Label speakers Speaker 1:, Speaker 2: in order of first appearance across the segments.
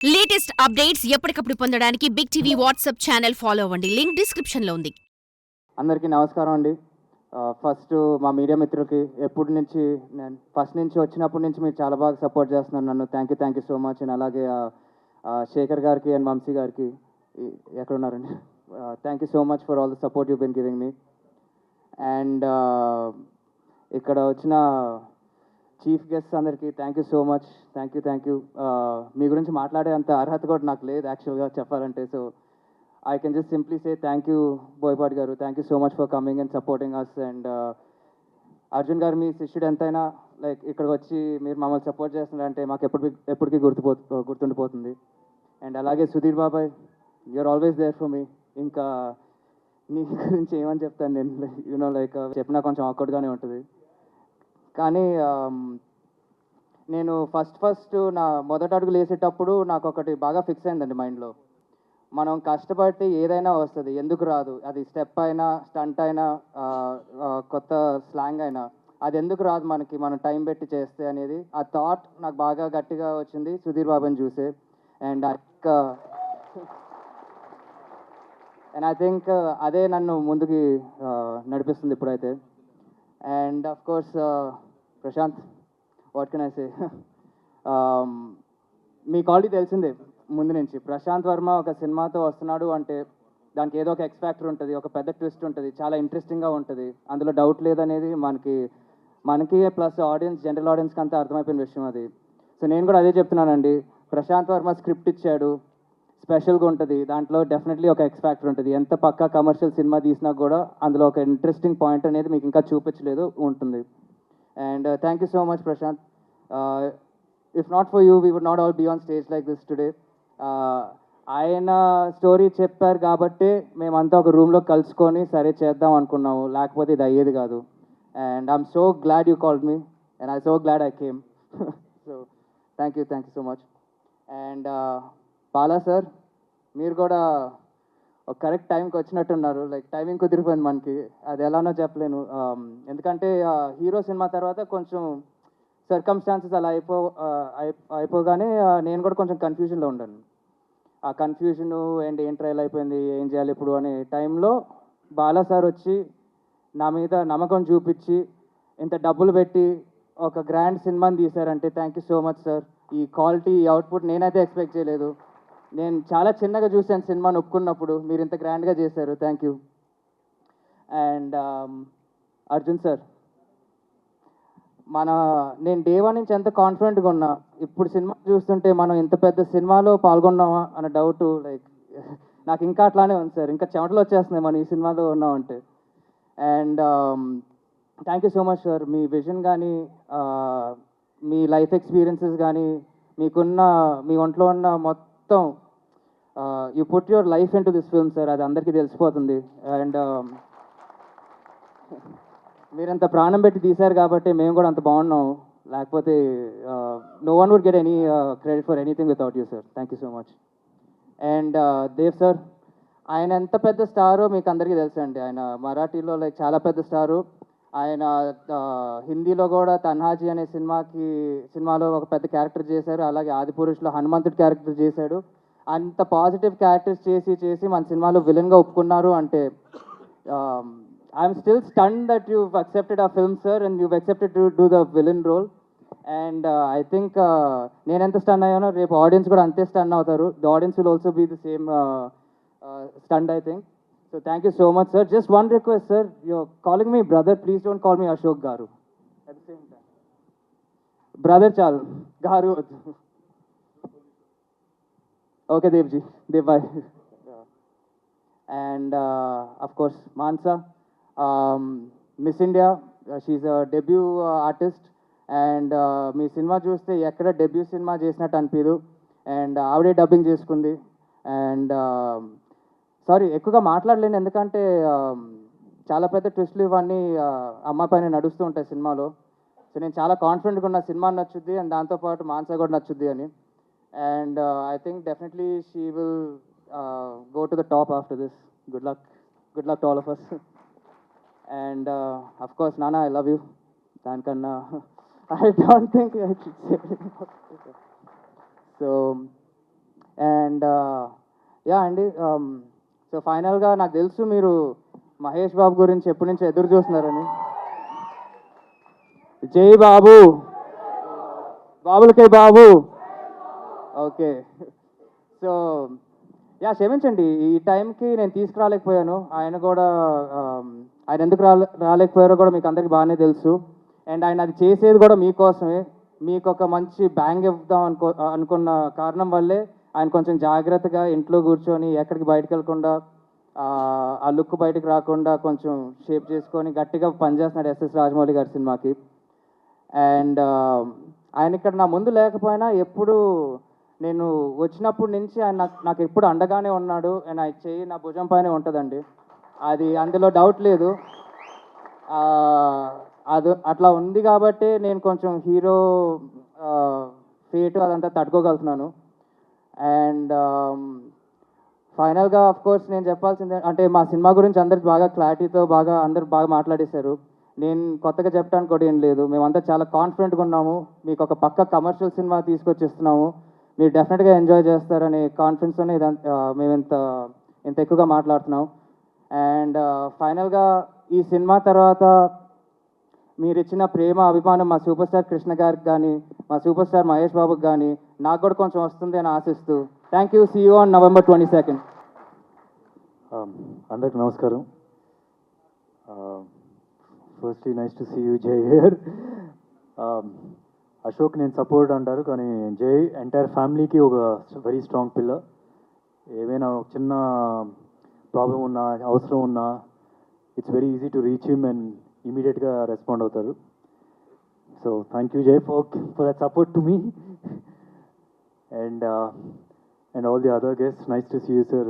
Speaker 1: Latest updates ఎప్పటికప్పుడు పొందడానికి big TV WhatsApp channel follow అవ్వండి. లింక్ డిస్క్రిప్షన్ లో ఉంది.
Speaker 2: అందరికీ నమస్కారం అండి. ఫస్ట్ మా మీడియా మిత్రులకి ఎప్పటి నుంచి నేను ఫస్ట్ నుంచి వచ్చినప్పటి నుంచి మీరు చాలా బాగా సపోర్ట్ చేస్తున్నారు నన్ను. Thank you so much. And అలాగే శేఖర్ గారికి అండ్ వంశీ గారికి ఎక్కడున్నారండి, thank you so much for all the support you been giving me. And ఇక్కడ వచ్చిన చీఫ్ గెస్ట్స్ అందరికీ thank you so much. Thank you. మీ గురించి మాట్లాడే అంత అర్హత కూడా నాకు లేదు యాక్చువల్గా చెప్పాలంటే. So I can just simply say thank you, Boypad Garu. Thank you so much for coming and supporting us. And Arjun గారు మీ శిష్యుడు ఎంతైనా లైక్ ఇక్కడికి వచ్చి మీరు మమ్మల్ని సపోర్ట్ చేస్తున్నారంటే మాకు ఎప్పటికీ గుర్తుండిపోతుంది. అండ్ అలాగే సుధీర్ బాబాయ్, you're always there for me. ఇంకా నీ గురించి ఏమని చెప్తాను నేను, యూనో లైక్ చెప్పినా కొంచెం ఆక్వర్డ్గానే ఉంటుంది. కానీ నేను ఫస్ట్ నా మొదటి అడుగులు వేసేటప్పుడు నాకు ఒకటి బాగా ఫిక్స్ అయిందండి మైండ్లో. మనం కష్టపడితే ఏదైనా వస్తుంది, ఎందుకు రాదు? అది స్టెప్ అయినా, స్టంట్ అయినా, కొత్త స్లాంగ్ అయినా, అది ఎందుకు రాదు మనకి, మనం టైం పెట్టి చేస్తే అనేది ఆ థాట్ నాకు బాగా గట్టిగా వచ్చింది సుధీర్ బాబుని చూసే. అండ్ ఐ థింక్ అదే నన్ను ముందుకి నడిపిస్తుంది ఇప్పుడైతే. And of course Prashanth, what can I say, మీకు ఆల్రెడీ తెలిసిందే ముందు నుంచి ప్రశాంత్ వర్మ ఒక సినిమాతో వస్తున్నాడు అంటే దానికి ఏదో ఒక ఎక్స్ ఫ్యాక్టర్ ఉంటుంది, ఒక పెద్ద ట్విస్ట్ ఉంటుంది, చాలా ఇంట్రెస్టింగ్గా ఉంటుంది, అందులో డౌట్ లేదనేది మనకి ప్లస్ ఆడియన్స్, జనరల్ ఆడియన్స్కి అంతా అర్థమైపోయిన విషయం అది. సో నేను కూడా అదే చెప్తున్నానండి, ప్రశాంత్ వర్మ స్క్రిప్ట్ ఇచ్చాడు, స్పెషల్గా ఉంటుంది, దాంట్లో డెఫినెట్లీ ఒక ఎక్స్ ఫ్యాక్టర్ ఉంటుంది. ఎంత పక్కా కమర్షియల్ సినిమా తీసినా కూడా అందులో ఒక ఇంట్రెస్టింగ్ పాయింట్ అనేది మీకు ఇంకా చూపించలేదు ఉంటుంది. And thank you so much Prashanth. If not for you we would not all be on stage like this today. ఆయన స్టోరీ చెప్పారు కాబట్టి మేమంతా ఒక రూమ్లో కలుసుకొని సరే చేద్దాం అనుకున్నాము, లేకపోతే ఇది అయ్యేది కాదు. And I'm so glad you called me and I so glad I came. So thank you so much. And Bala sir, మీరు కూడా ఒక కరెక్ట్ టైంకి వచ్చినట్టున్నారు. లైక్ టైమింగ్ కుదిరిపోయింది మనకి, అది ఎలానో చెప్పలేను. ఎందుకంటే హీరో సినిమా తర్వాత కొంచెం సర్కమ్స్టాన్సెస్ అలా అయిపోగానే నేను కూడా కొంచెం కన్ఫ్యూజన్లో ఉన్నాను. ఆ కన్ఫ్యూజను అండ్ ఏం ట్రైల్ అయిపోయింది, ఏం చేయాలి ఇప్పుడు అనే టైంలో బాలా సార్ వచ్చి నా మీద నమ్మకం చూపించి ఇంత డబ్బులు పెట్టి ఒక గ్రాండ్ సినిమాని తీశారంటే thank you so much sir. ఈ క్వాలిటీ, ఈ అవుట్పుట్ నేనైతే ఎక్స్పెక్ట్ చేయలేదు. నేను చాలా చిన్నగా చూశాను సినిమాని ఒప్పుకున్నప్పుడు, మీరు ఇంత గ్రాండ్గా చేశారు, thank you. And Arjun sir, నేను డే వన్ నుంచి ఎంత కాన్ఫిడెంట్గా ఉన్నా, ఇప్పుడు సినిమా చూస్తుంటే మనం ఇంత పెద్ద సినిమాలో పాల్గొన్నామా అన్న డౌట్ లైక్ నాకు ఇంకా అట్లానే ఉంది సార్. ఇంకా చెమటలు వచ్చేస్తున్నాయి మనం ఈ సినిమాలో ఉన్నామంటే. And thank you so much sir. Me vision కానీ, మీ లైఫ్ ఎక్స్పీరియన్సెస్ కానీ, మీ ఒంట్లో ఉన్న మొత్తం you put your life in to this film sir, అది అందరికీ తెలిసిపోతుంది. అండ్ మీరంత ప్రాణం పెట్టి తీశారు కాబట్టి మేము కూడా అంత బాగున్నాం, లేకపోతే no one would get any credit for anything without you sir. Thank you so much. And Dev sir, ఆయన ఎంత పెద్ద స్టారో మీకు అందరికీ తెలుసు అండి. ఆయన మరాఠీలో లైక్ చాలా పెద్ద స్టారు. ఆయన హిందీలో కూడా తన్హాజీ అనే సినిమాలో ఒక పెద్ద క్యారెక్టర్ చేశారు. అలాగే ఆదిపురుషులో హనుమంతుడి క్యారెక్టర్ చేశాడు. అంత పాజిటివ్ క్యారెక్టర్స్ చేసి మన సినిమాలో విలన్గా ఒప్పుకున్నారు అంటే I'm still stunned that you've accepted our film, sir, and you've accepted to do the villain role. And I think నేను ఎంత స్టన్ అయ్యానో రేపు ఆడియన్స్ కూడా అంతే స్టన్ అవుతారు. The audience will also be the same stunned, I think. So thank you so much, sir. Just one request, sir. You're calling me brother. Please don't call me Ashok Garu. At the same time. Brother చాలు, గారు వద్దు. Okay, Devji. Dev, bye. And of course, Mansa. Miss India, she's a debut artist. And మీ సినిమా చూస్తే ఎక్కడ debut cinema చేసినట్టు అనిపించదు. And ఆవిడే డబ్బింగ్ చేసుకుంది. అండ్ సారీ ఎక్కువగా మాట్లాడలేను, ఎందుకంటే చాలా పెద్ద ట్విస్ట్లు ఇవన్నీ అమ్మాయి పైన నడుస్తూ ఉంటాయి సినిమాలో. సో నేను చాలా కాన్ఫిడెంట్గా ఉన్న సినిమా నచ్చుద్ది అండ్ దాంతోపాటు మాన్సా కూడా నచ్చుద్ది అని. And I think definitely she will go to the top after this. Good luck to all of us. And of course, Nana, I love you. Dankana, I don't think I should say. So and yeah అండి, so ఫైనల్గా నాకు తెలుసు మీరు మహేష్ బాబు గురించి ఎప్పటి నుంచి ఎదురు చూస్తున్నారని. జై బాబు, బాబులకే బాబు. ఓకే, సో యా క్షమించండి, ఈ టైంకి నేను తీసుకురాలేకపోయాను. ఆయన కూడా ఆయన ఎందుకు రాలేకపోయారో కూడా మీకు అందరికీ బాగానే తెలుసు. అండ్ ఆయన అది చేసేది కూడా మీకోసమే, మీకు ఒక మంచి బ్యాంగ్ ఇద్దాం అనుకున్న కారణం వల్లే ఆయన కొంచెం జాగ్రత్తగా ఇంట్లో కూర్చొని ఎక్కడికి బయటకు వెళ్ళకుండా ఆ లుక్ బయటకు రాకుండా కొంచెం షేప్ చేసుకొని గట్టిగా పనిచేస్తున్నాడు ఎస్ఎస్ రాజమౌళి గారి సినిమాకి. అండ్ ఆయన ఇక్కడ నా ముందు లేకపోయినా ఎప్పుడు నేను వచ్చినప్పటి నుంచి ఆయన నాకు ఎప్పుడు అండగానే ఉన్నాడు. అండ్ ఆయన చెయ్యి నా భుజం పైనే ఉంటుందండి, అది అందులో డౌట్ లేదు. అది అట్లా ఉంది కాబట్టి నేను కొంచెం హీరో ఫేట్ అదంతా తట్టుకోగలుగుతున్నాను. అండ్ ఫైనల్గా కోర్స్ నేను చెప్పాల్సిందే అంటే మా సినిమా గురించి అందరికి బాగా క్లారిటీతో అందరు బాగా మాట్లాడేశారు. నేను కొత్తగా చెప్పడానికి కూడా ఏం లేదు. మేమంతా చాలా కాన్ఫిడెంట్గా ఉన్నాము. మీకు ఒక పక్క కమర్షియల్ సినిమా తీసుకొచ్చిస్తున్నాము, మీరు డెఫినెట్గా ఎంజాయ్ చేస్తారనే కాన్ఫిడెన్స్తోనే మేము ఇంత ఎక్కువగా మాట్లాడుతున్నాం. అండ్ ఫైనల్గా ఈ సినిమా తర్వాత మీరు ఇచ్చిన ప్రేమ అభిమానం మా సూపర్ స్టార్ కృష్ణ గారికి కానీ మా సూపర్ స్టార్ మహేష్ బాబుకి కానీ నాకు కూడా కొంచెం వస్తుంది అని ఆశిస్తూ thank you. See you on November 22nd.
Speaker 3: అందరికి నమస్కారం. Firstly nice to see you Jai here. Ashok నేను సపోర్ట్ అంటారు కానీ జై ఎంటైర్ ఫ్యామిలీకి ఒక వెరీ స్ట్రాంగ్ పిల్లర్. ఏమైనా చిన్న ప్రాబ్లం ఉన్నా అవసరం ఉన్నా it's very easy to reach him and ఇమీడియట్గా రెస్పాండ్ అవుతారు. సో థ్యాంక్ యూ జై for that support to me and all the other guests. Nice to see you, sir,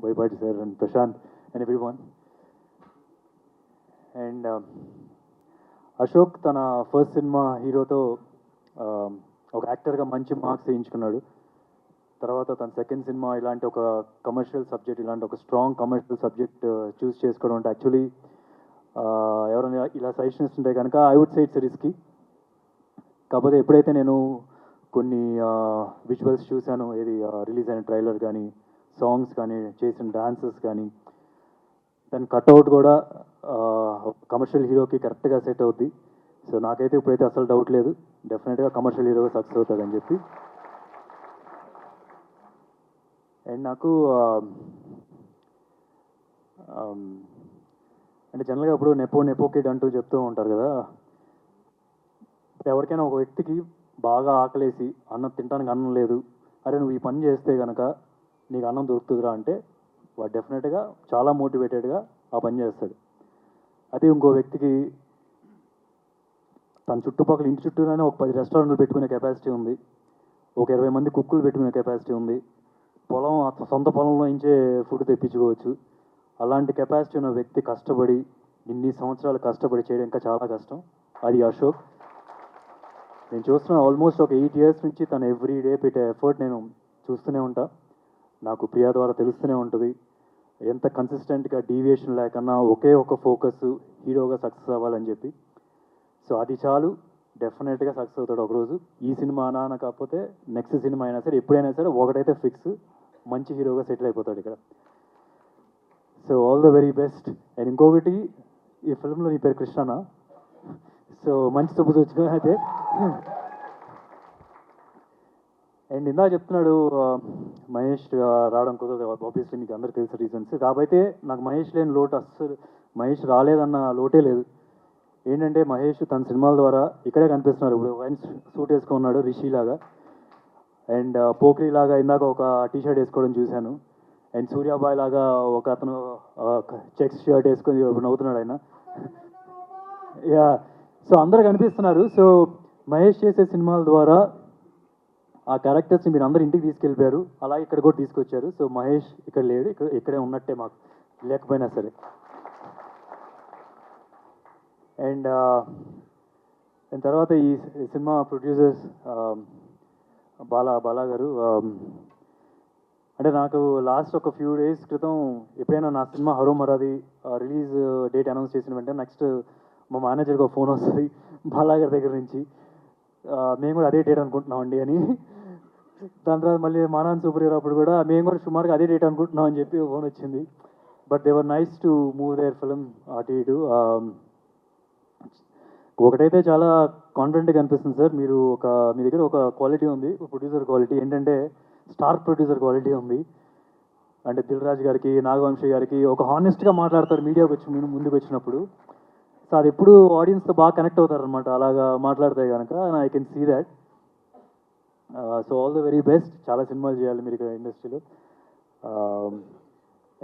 Speaker 3: Bhaibhati sir and Prashant and everyone. And Ashok తన first cinema హీరోతో ఒక యాక్టర్గా మంచి marks వేయించుకున్నాడు. తర్వాత తన సెకండ్ సినిమా ఇలాంటి ఒక కమర్షియల్ సబ్జెక్ట్, ఇలాంటి ఒక స్ట్రాంగ్ కమర్షియల్ సబ్జెక్ట్ చూస్ చేసుకోవడం అంటే యాక్చువల్లీ ఎవరైనా ఇలా సజెషన్స్ ఉంటే కనుక I would say it's risky. కాకపోతే ఎప్పుడైతే నేను కొన్ని విజువల్స్ చూశాను, ఏది రిలీజ్ అయిన ట్రైలర్ కానీ సాంగ్స్ కానీ చేసిన డాన్సెస్ కానీ దాని కట్అవుట్ కూడా కమర్షియల్ హీరోకి కరెక్ట్గా సెట్ అవుద్ది. సో నాకైతే ఇప్పుడైతే అసలు డౌట్ లేదు, డెఫినెట్గా కమర్షియల్ హీరోగా సక్సెస్ అవుతుందని చెప్పి. అండ్ నాకు అంటే జనరల్గా ఇప్పుడు నెపో కిడ్ అంటూ చెప్తూ ఉంటారు కదా. ఎవరికైనా ఒక వ్యక్తికి బాగా ఆకలేసి అన్నం తినడానికి అన్నం లేదు, అరే నువ్వు ఈ పని చేస్తే కనుక నీకు అన్నం దొరుకుతుందిరా అంటే వాడు డెఫినెట్గా చాలా మోటివేటెడ్గా ఆ పని చేస్తాడు. అదే ఇంకో వ్యక్తికి తన చుట్టుపక్కల ఇంటి చుట్టూనే ఒక 10 రెస్టారెంట్లు పెట్టుకునే కెపాసిటీ ఉంది, ఒక 20 మంది కుక్కులు పెట్టుకునే కెపాసిటీ ఉంది, సొంత పొలంలో నుంచే ఫుడ్ తెప్పించుకోవచ్చు. అలాంటి కెపాసిటీ ఉన్న వ్యక్తి కష్టపడి ఇన్ని సంవత్సరాలు కష్టపడి చేయడం ఇంకా చాలా కష్టం. అది అశోక్. నేను చూస్తున్నా ఆల్మోస్ట్ ఒక 8 years నుంచి తను ఎవ్రీ డే పెట్టే ఎఫర్ట్ నేను చూస్తూనే ఉంటా. నాకు ప్రియా ద్వారా తెలుస్తూనే ఉంటుంది ఎంత కన్సిస్టెంట్గా డీవియేషన్ లేకన్నా ఒకే ఒక ఫోకస్ హీరోగా సక్సెస్ అవ్వాలని చెప్పి. సో అది చాలు, డెఫినెట్గా సక్సెస్ అవుతాడు ఒకరోజు. ఈ సినిమా అనా కాకపోతే నెక్స్ట్ సినిమా అయినా సరే ఎప్పుడైనా సరే ఒకటైతే ఫిక్స్, మంచి హీరోగా సెటిల్ అయిపోతాడు ఇక్కడ. So all the very best. And ఇంకొకటి, ఈ ఫిల్మ్లో నీ పేరు కృష్ణనా? సో మంచి సపోజ్ వచ్చిన అయితే. అండ్ ఇందా చెప్తున్నాడు మహేష్ రావడం కుదరదు, ఆబ్వియస్లీ మీకు అందరికీ తెలిసిన రీజన్స్. కాబట్టి నాకు మహేష్ లేని లోటు అస్సలు, మహేష్ రాలేదన్న లోటే లేదు. ఏంటంటే మహేష్ తన సినిమాల ద్వారా ఇక్కడే కనిపిస్తున్నారు. ఇప్పుడు వైన్ సూట్ వేసుకున్నాడు రిషి లాగా, అండ్ పోఖ్రీ లాగా ఇందాక ఒక టీషర్ట్ వేసుకోవడం చూశాను, అండ్ సూర్యాబాయ్ లాగా ఒక అతను చెక్స్ షర్ట్ వేసుకొని నవ్వుతున్నాడు ఆయన. యా, సో అందరూ కనిపిస్తున్నారు. సో మహేష్ చేసే సినిమాల ద్వారా ఆ క్యారెక్టర్స్ని మీరు అందరూ ఇంటికి తీసుకెళ్ళిపోయారు, అలాగే ఇక్కడ కూడా తీసుకొచ్చారు. సో మహేష్ ఇక్కడ లేడు, ఇక్కడే ఉన్నట్టే మాకు లేకపోయినా సరే. అండ్ తర్వాత ఈ సినిమా ప్రొడ్యూసర్స్ బాలా గారు, అంటే నాకు లాస్ట్ ఒక ఫ్యూ డేస్ క్రితం ఎప్పుడైనా నా సినిమా హరో మరాది రిలీజ్ డేట్ అనౌన్స్ చేసిన వెంటనే నెక్స్ట్ మా మేనేజర్కి ఒక ఫోన్ వస్తుంది బాలా గారి దగ్గర నుంచి, మేము కూడా అదే డేట్ అనుకుంటున్నామండి అని. దాని తర్వాత మళ్ళీ మానాన్ సూపర్ హీరో అప్పుడు కూడా మేము కూడా సుమారుగా అదే డేట్ అనుకుంటున్నాం అని చెప్పి ఫోన్ వచ్చింది. But they were nice to move their film అటు ఇటు. ఒకటైతే చాలా కాన్ఫిడెంట్గా అనిపిస్తుంది సార్, మీ దగ్గర ఒక క్వాలిటీ ఉంది, ప్రొడ్యూసర్ క్వాలిటీ ఏంటంటే స్టార్ ప్రొడ్యూసర్ క్వాలిటీ ఉంది. అంటే దిల్ రాజు గారికి, నాగవంశీ గారికి ఒక హానెస్ట్గా మాట్లాడతారు మీడియాకి వచ్చి ముందుకు వచ్చినప్పుడు. సో అది ఎప్పుడు ఆడియన్స్తో బాగా కనెక్ట్ అవుతారనమాట అలాగా మాట్లాడితే కనుక. I can see that. So all the very best. చాలా సినిమాలు చేయాలి మీరు ఇక్కడ ఇండస్ట్రీలో.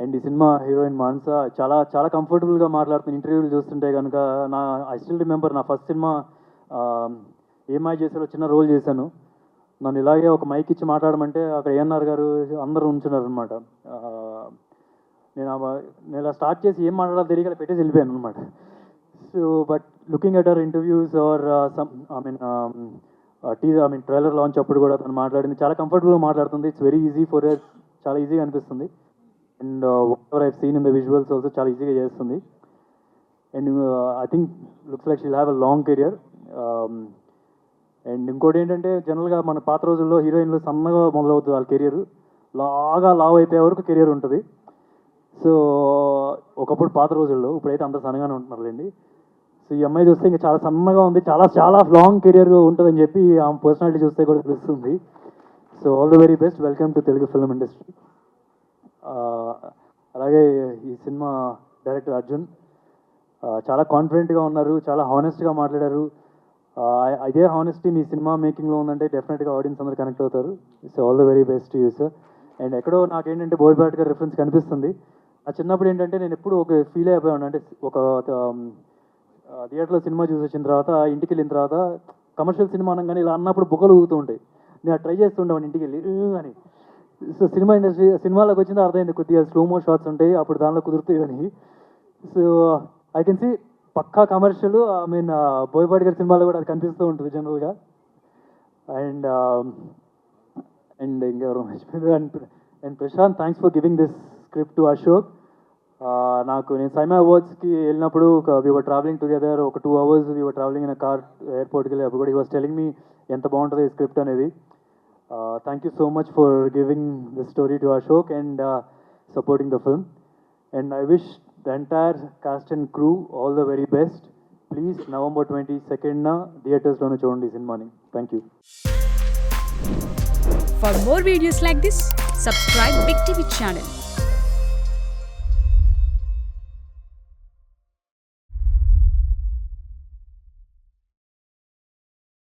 Speaker 3: అండ్ ఈ సినిమా హీరోయిన్ మాన్స చాలా చాలా కంఫర్టబుల్గా మాట్లాడుతున్న ఇంటర్వ్యూలు చూస్తుంటే కనుక ఐ స్టిల్ రిమెంబర్ నా ఫస్ట్ సినిమా ఏమై చేసారో చిన్న రోల్ చేశాను. నన్ను ఇలాగే ఒక మైక్ ఇచ్చి మాట్లాడమంటే అక్కడ ఏఎన్ఆర్ గారు అందరూ ఉంచున్నారు అనమాట. నేను ఇలా స్టార్ట్ చేసి ఏం మాట్లాడాలో తెలియక పెట్టేసి వెళ్ళిపోయాను అనమాట. So but looking at our interviews or trailer launch అప్పుడు కూడా తను మాట్లాడింది చాలా కంఫర్టబుల్గా మాట్లాడుతుంది. It's very easy for her, చాలా ఈజీగా అనిపిస్తుంది. And whatever I've seen in the visuals also చాలా ఈజీగా చేస్తుంది. And I think looks like she'll have a long career. And ఇంకోటి ఏంటంటే జనరల్గా మన పాత రోజుల్లో హీరోయిన్లు సన్నగా మొదలవుతుంది వాళ్ళ కెరియర్, లావ్ అయిపోయే వరకు కెరియర్ ఉంటుంది. సో ఒకప్పుడు పాత రోజుల్లో, ఇప్పుడైతే అందరూ సన్నగానే ఉంటున్నారులేండి. సో ఈ అమ్మాయి చూస్తే ఇంకా చాలా సన్నగా ఉంది, చాలా చాలా లాంగ్ కెరియర్ ఉంటుందని చెప్పి ఆమె పర్సనాలిటీ చూస్తే కూడా తెలుస్తుంది. So all the very best, welcome to Telugu film industry. అలాగే ఈ సినిమా డైరెక్టర్ అర్జున్ చాలా కాన్ఫిడెంట్గా ఉన్నారు, చాలా హానెస్ట్గా మాట్లాడారు. ఇదే హానెస్టీ మీ సినిమా మేకింగ్లో ఉందంటే డెఫినెట్గా ఆడియన్స్ అందరూ కనెక్ట్ అవుతారు. So all the very best you sir. And ఎక్కడో నాకేంటంటే బోయపాటి గారి రిఫరెన్స్ కనిపిస్తుంది. ఆ చిన్నప్పుడు ఏంటంటే నేను ఎప్పుడు ఒక ఫీల్ అయిపోయాను, అంటే ఒక థియేటర్లో సినిమా చూసి వచ్చిన తర్వాత ఇంటికి వెళ్ళిన తర్వాత కమర్షియల్ సినిమా అనగానే ఇలా అన్నప్పుడు బుగ్గలు ఊగుతూ ఉంటాయి. నేను ట్రై చేస్తుండేవాడిని ఇంటికి వెళ్ళి అని. సో సినిమాలోకి వచ్చిందో అర్థమైంది, కొద్దిగా స్లోమో షాట్స్ ఉంటాయి అప్పుడు దానిలో కుదురుతాయి అని. So I can see Pakka commercial. Boyapati గారి సినిమాలో కూడా అది కనిపిస్తూ ఉంటుంది జనరల్గా. అండ్ ఇంకెవరు and Prashanth, thanks for giving this script to Ashok. నేను సైమా అవార్డ్స్కి వెళ్ళినప్పుడు వీ వర్ ట్రావెలింగ్ టుగెదర్, ఒక 2 hours we were travelling in a car ఎయిర్పోర్ట్కి వెళ్ళి. అప్పుడు కూడా హీ వాస్ టెలింగ్ మీ ఎంత బాగుంటుంది ఈ స్క్రిప్ట్ అనేది. Thank you so much for giving this story to Ashok and supporting the film. And I wish the entire cost and crew all the very best. Please November 22nd థియేటర్స్లోనే చూడండి ఈ సినిమాని. Thank you.
Speaker 4: For more videos like this, subscribe Big TV channel.